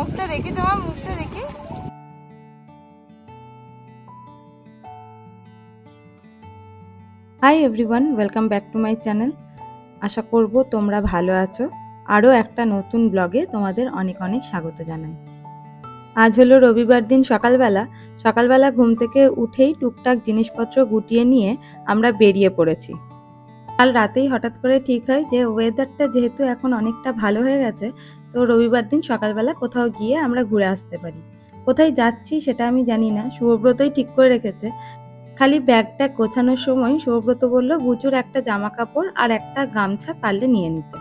মুখটা দেখি, তোমার মুখটা দেখি। Hi everyone, welcome back to my channel. আশা করব তোমরা ভালো আছো। আরও একটা নতুন ব্লগে তোমাদের অনেক অনেক স্বাগত জানাই। আজ হলো রবিবার দিন সকালবেলা ঘুম থেকে উঠেই টুকটাক জিনিসপত্র গুটিয়ে নিয়ে আমরা বেরিয়ে পড়েছি। কাল রাতেই হঠাৎ করে ঠিক হয় যে ওয়েদারটা যেহেতু এখন অনেকটা ভালো হয়ে গেছে, তো রবিবার দিন সকালবেলা কোথাও গিয়ে আমরা ঘুরে আসতে পারি। কোথায় যাচ্ছি সেটা আমি জানি না, শুভব্রতই ঠিক করে রেখেছে। খালি ব্যাগটা গোছানোর সময় শুভব্রত বলল বুচুর একটা জামা কাপড় আর একটা গামছা পারলে নিয়ে নিতে।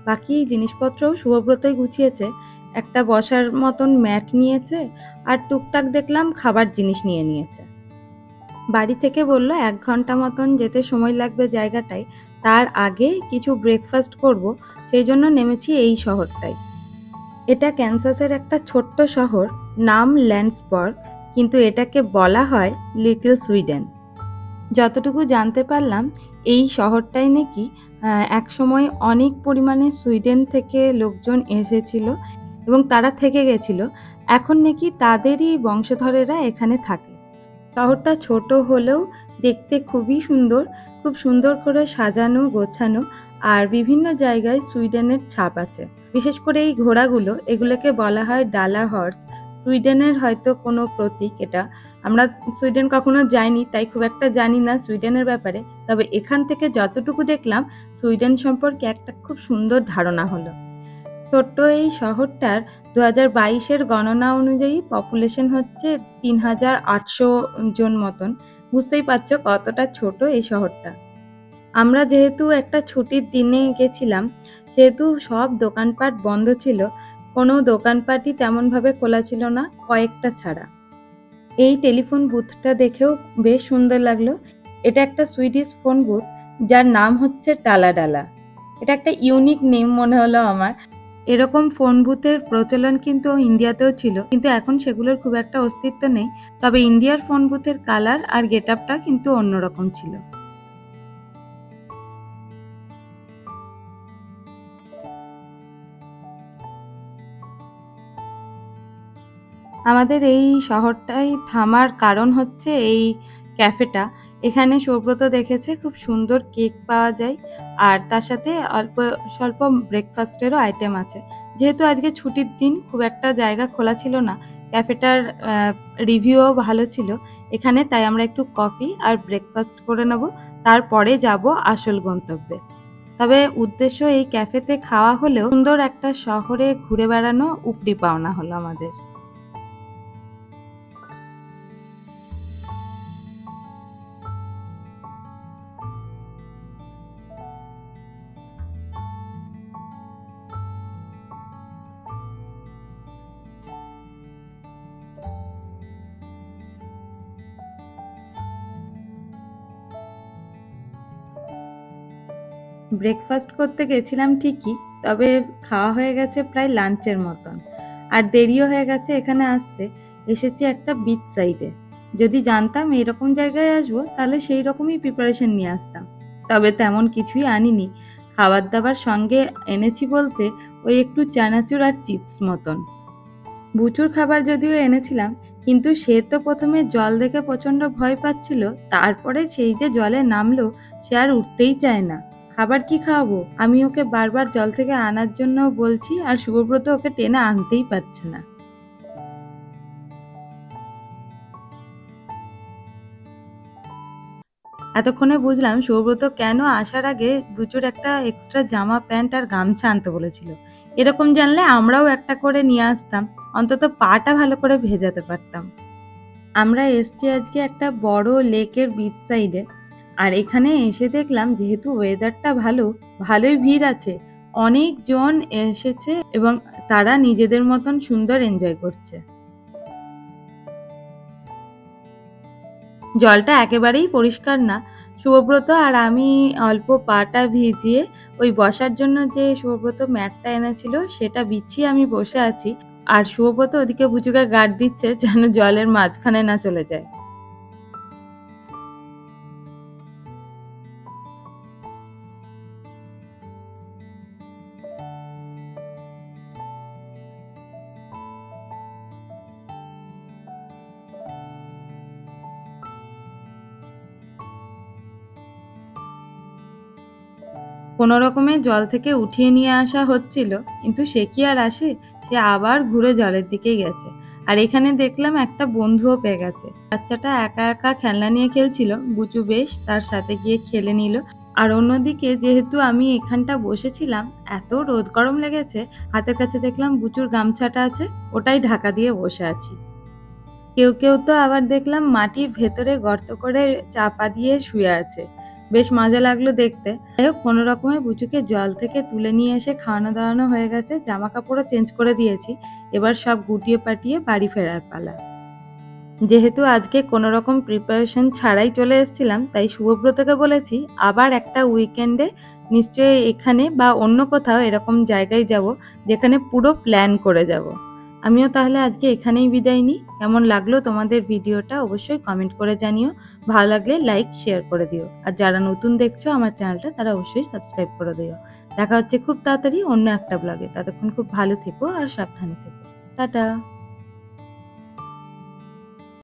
বাকি জিনিসপত্রও শুভব্রতই গুছিয়েছে। একটা বসার মতন ম্যাট নিয়েছে আর টুকটাক দেখলাম খাবার জিনিস নিয়ে নিয়েছে। বাড়ি থেকে বলল 1 ঘন্টা মতন যেতে সময় লাগবে জায়গাটায়, তার আগে কিছু ব্রেকফাস্ট করব, সেই জন্য নেমেছি এই শহরটায়। এটা ক্যানসাসের একটা ছোট্ট শহর, নাম ল্যান্ডসবার্গ, কিন্তু এটাকে বলা হয় লিটল সুইডেন। যতটুকু জানতে পারলাম এই শহরটায় নাকি একসময় অনেক পরিমাণে সুইডেন থেকে লোকজন এসেছিল এবং তারা থেকে গেছিল। এখন নাকি তাদেরই বংশধরেরা এখানে থাকে। শহরটা ছোট হলেও দেখতে খুবই সুন্দর, খুব সুন্দর করে সাজানো গোছানো, আর বিভিন্ন জায়গায় সুইডেনের ছাপ আছে। বিশেষ করে এই ঘোড়াগুলো, এগুলোকে বলা হয় ডালা হর্স। সুইডেনের হয়তো কোনো প্রতীক এটা। আমরা সুইডেন কখনো যাইনি, তাই খুব একটা জানি না সুইডেনের ব্যাপারে। তবে এখান থেকে যতটুকু দেখলাম সুইডেন সম্পর্কে একটা খুব সুন্দর ধারণা হলো। ছোট্ট এই শহরটার 2022-এর গণনা অনুযায়ী পপুলেশন হচ্ছে 3800 জন মতন। বুঝতেই পারছো কতটা ছোট এই শহরটা। আমরা যেহেতু একটা ছুটির দিনে গেছিলাম, সেহেতু সব দোকানপাট বন্ধ ছিল। কোনো দোকানপাটই তেমনভাবে খোলা ছিল না, কয়েকটা ছাড়া। এই টেলিফোন বুথটা দেখেও বেশ সুন্দর লাগলো। এটা একটা সুইডিশ ফোন বুথ, যার নাম হচ্ছে টালাডালা। এটা একটা ইউনিক নেম মনে হলো আমার। এরকম ফোন বুথের প্রচলন কিন্তু ইন্ডিয়াতেও ছিল, কিন্তু এখন সেগুলোর খুব একটা অস্তিত্ব নেই। তবে ইন্ডিয়ার ফোন বুথের কালার আর গেটআপটা কিন্তু অন্যরকম ছিল। আমাদের এই শহরটায় থামার কারণ হচ্ছে এই ক্যাফেটা। এখানে সৌব্রত দেখেছে খুব সুন্দর কেক পাওয়া যায়, আর তার সাথে অল্প স্বল্প ব্রেকফাস্টেরও আইটেম আছে। যেহেতু আজকে ছুটির দিন, খুব একটা জায়গা খোলা ছিল না, ক্যাফেটার রিভিউও ভালো ছিল এখানে, তাই আমরা একটু কফি আর ব্রেকফাস্ট করে নেব, তারপরে যাব আসল গন্তব্যে। তবে উদ্দেশ্য এই ক্যাফেতে খাওয়া হলেও সুন্দর একটা শহরে ঘুরে বেড়ানো উপরি পাওনা হলো আমাদের। ব্রেকফাস্ট করতে গেছিলাম ঠিকই, তবে খাওয়া হয়ে গেছে প্রায় লাঞ্চের মতন, আর দেরিও হয়ে গেছে এখানে আসতে। এসেছি একটা বিচ সাইডে। যদি জানতাম এরকম জায়গায় আসবো, তাহলে সেই রকমই প্রিপারেশন নিয়ে আসতাম। তবে তেমন কিছুই আনিনি। খাবার দাবার সঙ্গে এনেছি বলতে ওই একটু চানাচুর আর চিপস মতন। বুচুর খাবার যদিও এনেছিলাম, কিন্তু সে তো প্রথমে জল দেখে প্রচণ্ড ভয় পাচ্ছিল, তারপরে সেই যে জলে নামলো, সে আর উঠতেই চায় না। খাবার কি খাওয়াবো? আমি ওকে বারবার জল থেকে আনার জন্য বলছি, আর শুভব্রত ওকে টেনে আনতেই পারছে না। এতক্ষণে বুঝলাম শুভব্রত কেন আসার আগে বুচুর একটা এক্সট্রা জামা প্যান্ট আর গামছা আনতে বলেছিল। এরকম জানলে আমরাও একটা করে নিয়ে আসতাম, অন্তত পাটা ভালো করে ভেজাতে পারতাম। আমরা এসছি আজকে একটা বড় লেকের বিচ সাইডে, আর এখানে এসে দেখলাম যেহেতু ওয়েদারটা ভালোই ভিড় আছে। অনেক জন এসেছে এবং তারা নিজেদের মতন সুন্দর এনজয় করছে। জলটা একেবারেই পরিষ্কার না। শুভব্রত আর আমি অল্প পাটা ভিজিয়ে ওই বসার জন্য যে শুভব্রত ম্যাটটা এনেছিল সেটা বিছিয়ে আমি বসে আছি, আর শুভব্রত ওদিকে বুচুকে গার্ড দিচ্ছে যেন জলের মাঝখানে না চলে যায়। কোনো রকমে জল থেকে উঠিয়ে নিয়ে আসা হচ্ছিল, কিন্তু সে কি আর আসে, সে আবার ঘুরে জলের দিকেই গেছে। আর এখানে দেখলাম একটা বন্ধুও পেয়ে গেছে। বাচ্চাটা একা একা খেলনা নিয়ে খেলছিল, বুচু বেশ তার সাথে গিয়ে খেলে নিল। আর অন্যদিকে যেহেতু আমি এখানটা বসেছিলাম, এত রোদ গরম লেগেছে, হাতের কাছে দেখলাম বুচুর গামছাটা আছে, ওটাই ঢাকা দিয়ে বসে আছি। কেউ কেউ তো আবার দেখলাম মাটির ভেতরে গর্ত করে চাপা দিয়ে শুয়ে আছে, বেশ মজা লাগলো দেখতে। যাই হোক, কোনো রকমে বুচুকে জল থেকে তুলে নিয়ে এসে খাওয়ানো দাওয়ানো হয়ে গেছে, জামা কাপড়ও চেঞ্জ করে দিয়েছি। এবার সব গুটিয়ে পাটিয়ে বাড়ি ফেরার পালা। যেহেতু আজকে কোনো রকম প্রিপারেশন ছাড়াই চলে এসেছিলাম, তাই শুভব্রতকে বলেছি আবার একটা উইকেন্ডে নিশ্চয়ই এখানে বা অন্য কোথাও এরকম জায়গায় যাব, যেখানে পুরো প্ল্যান করে যাব। আমিও তাহলে আজকে এখানেই বিদায় নিই। কেমন লাগলো তোমাদের ভিডিওটা অবশ্যই কমেন্ট করে জানিও। ভালো লাগলে লাইক শেয়ার করে দিও। আর যারা নতুন দেখছো আমার চ্যানেলটা, তারা অবশ্যই সাবস্ক্রাইব করে দিও। দেখা হচ্ছে খুব তাড়াতাড়ি অন্য একটা ব্লগে। ততক্ষণ খুব ভালো থেকো আর সাবধানে থেকো। টাটা।